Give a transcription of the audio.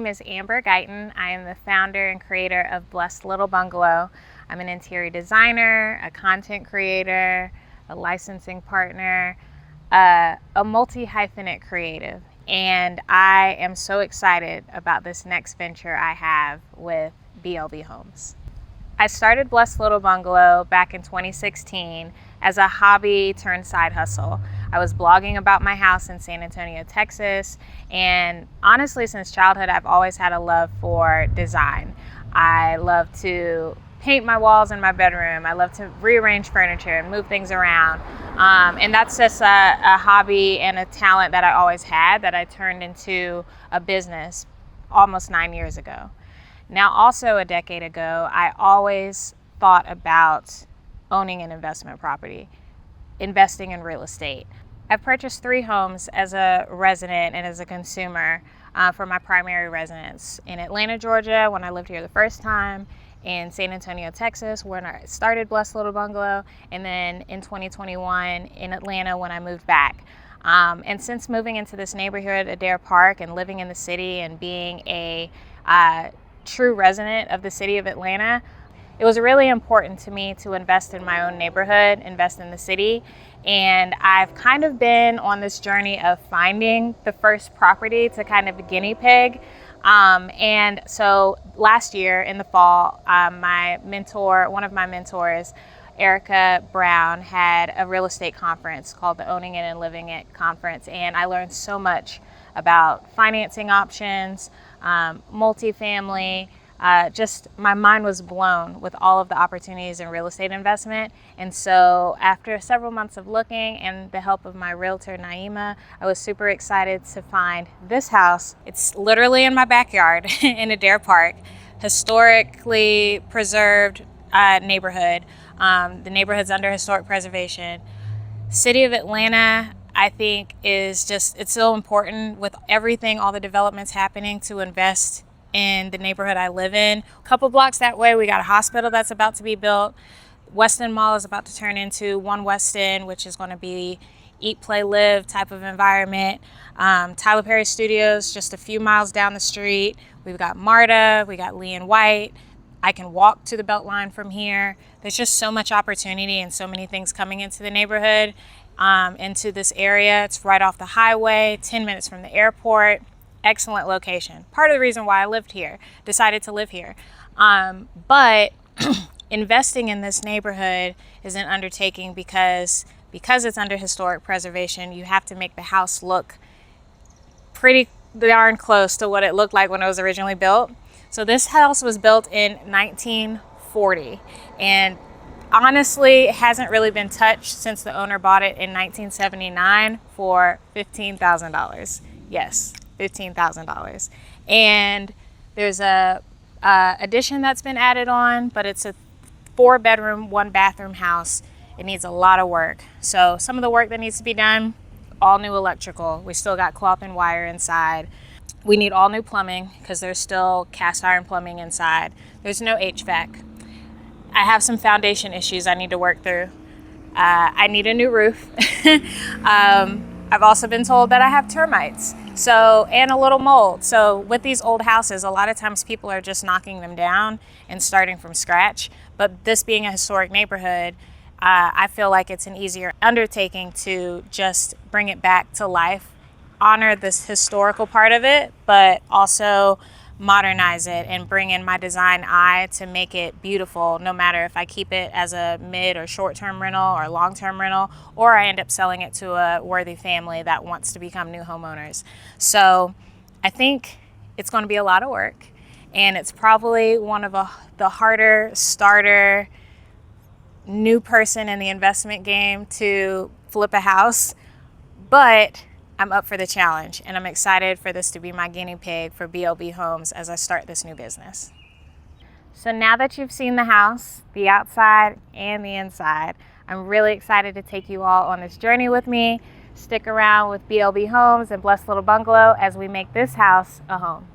name is Amber Guyton. I am the founder and creator of Blessed Little Bungalow. I'm an interior designer, a content creator, a licensing partner, a multi-hyphenate creative. And I am so excited about this next venture I have with BLB Homes. I started Blessed Little Bungalow back in 2016 as a hobby turned side hustle. I was blogging about my house in San Antonio, Texas, and honestly, since childhood, I've always had a love for design. I love to paint my walls in my bedroom. I love to rearrange furniture and move things around. And that's just a hobby and a talent that I always had that I turned into a business almost 9 years ago. Now, also a decade ago, I always thought about owning an investment property, investing in real estate. I've purchased 3 homes as a resident and as a consumer for my primary residence in Atlanta, Georgia, when I lived here the first time, in San Antonio, Texas, when I started Blessed Little Bungalow, and then in 2021 in Atlanta when I moved back. And since moving into this neighborhood, Adair Park, and living in the city and being a true resident of the city of Atlanta, it was really important to me to invest in my own neighborhood, invest in the city. And I've kind of been on this journey of finding the first property to kind of guinea pig. And so last year in the fall, one of my mentors, Erica Brown, had a real estate conference called the Owning It and Living It conference. And I learned so much about financing options, multifamily. Just my mind was blown with all of the opportunities in real estate investment. And so after several months of looking and the help of my realtor, Naima, I was super excited to find this house. It's literally in my backyard in Adair Park, historically preserved neighborhood. The neighborhood's under historic preservation. City of Atlanta, I think, it's so important with everything, all the developments happening, to invest in the neighborhood I live in. A couple blocks that way, we got a hospital that's about to be built. Weston Mall is about to turn into One Weston, which is going to be eat, play, live type of environment. Tyler Perry Studios, just a few miles down the street. We've got MARTA, we got Lee and White. I can walk to the Beltline from here. There's just so much opportunity and so many things coming into the neighborhood, into this area. It's right off the highway, 10 minutes from the airport. Excellent location. Part of the reason why I decided to live here. But investing in this neighborhood is an undertaking because it's under historic preservation. You have to make the house look pretty darn close to what it looked like when it was originally built. So this house was built in 1940, and honestly, it hasn't really been touched since the owner bought it in 1979 for $15,000. Yes, $15,000. And there's a addition that's been added on, but it's a 4-bedroom, 1-bathroom house. It needs a lot of work. So some of the work that needs to be done, all new electrical. We still got cloth and wire inside. We need all new plumbing because there's still cast iron plumbing inside. There's no HVAC. I have some foundation issues I need to work through. I need a new roof. I've also been told that I have termites, and a little mold. So with these old houses, a lot of times people are just knocking them down and starting from scratch. But this being a historic neighborhood, I feel like it's an easier undertaking to just bring it back to life, honor this historical part of it, but also modernize it and bring in my design eye to make it beautiful, no matter if I keep it as a mid or short-term rental or long-term rental, or I end up selling it to a worthy family that wants to become new homeowners. So I think it's going to be a lot of work, and it's probably one of the harder starter new person in the investment game to flip a house, but I'm up for the challenge, and I'm excited for this to be my guinea pig for BLB Homes as I start this new business. So now that you've seen the house, the outside and the inside, I'm really excited to take you all on this journey with me. Stick around with BLB Homes and Blessed Little Bungalow as we make this house a home.